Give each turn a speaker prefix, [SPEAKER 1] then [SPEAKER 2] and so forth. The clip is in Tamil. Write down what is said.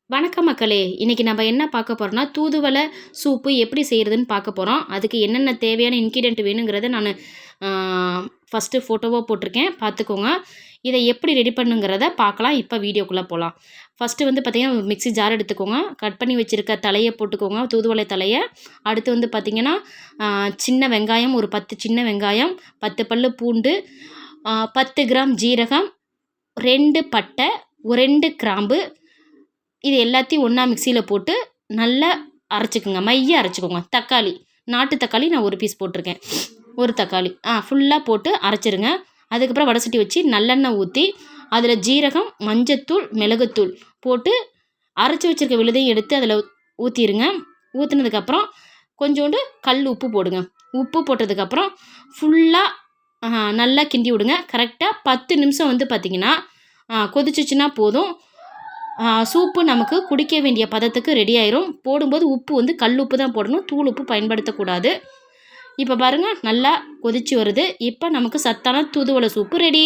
[SPEAKER 1] வணக்கம் மக்களே! இன்னைக்கு நம்ம என்ன பார்க்க போறோம்னா, தூதுவளை சூப்பு எப்படி செய்றதுன்னு பார்க்க போறோம். அதுக்கு என்னென்ன தேவையான இன்கிரியன்ட் வேணுங்கிறத நானு ஆ ஃபர்ஸ்ட்டு ஃபோட்டோவா போட்டிருக்கேன். பார்த்துக்கோங்க. இத எப்படி ரெடி பண்ணுங்கிறத பார்க்கலாம். இப்ப வீடியோக்குள்ள போலாம். ஃபர்ஸ்ட்டு வந்து பார்த்தீங்கன்னா, ஒரு மிக்ஸி ஜார் எடுத்துக்கோங்க. கட் பண்ணி வச்சிருக்க தலைய போட்டுக்கோங்க, தூதுவளை தலைய. அடுத்து வந்து பார்த்தீங்கன்னா, சின்ன வெங்காயம் ஒரு 10 சின்ன வெங்காயம், 10 பல்லு பூண்டு, 10 கிராம் ஜீரகம், 2 பட்டை, 2 கிராம்பு இது எல்லாத்தையும் ஒன்றா மிக்சியில் போட்டு நல்லா அரைச்சிக்கோங்க. மைய அரைச்சிக்கோங்க. தக்காளி, நாட்டு தக்காளி நான் ஒரு பீஸ் போட்டிருக்கேன். ஒரு தக்காளி ஃபுல்லாக போட்டு அரைச்சிருங்க. அதுக்கப்புறம் வடை சட்டி வச்சு நல்லெண்ணெய் ஊற்றி அதில் ஜீரகம், மஞ்சத்தூள், மிளகுத்தூள் போட்டு அரைச்சி வச்சுருக்க விழுதையும் எடுத்து அதில் ஊற்றிடுங்க. ஊற்றுனதுக்கப்புறம் கொஞ்சோண்டு கல் உப்பு போடுங்க. உப்பு போட்டதுக்கப்புறம் ஃபுல்லாக நல்லா கிண்டி விடுங்க. கரெக்டாக 10 நிமிஷம் வந்து பார்த்திங்கன்னா கொதிச்சிச்சுன்னா போதும். சூப்பு நமக்கு குடிக்க வேண்டிய பதத்துக்கு ரெடி ஆயிரும். போடும்போது உப்பு வந்து கல் உப்பு தான் போடணும், தூள் உப்பு பயன்படுத்தக்கூடாது. இப்போ பாருங்கள் நல்லா கொதிச்சு வருது. இப்போ நமக்கு சத்தான தூதுவளை சூப்பு ரெடி.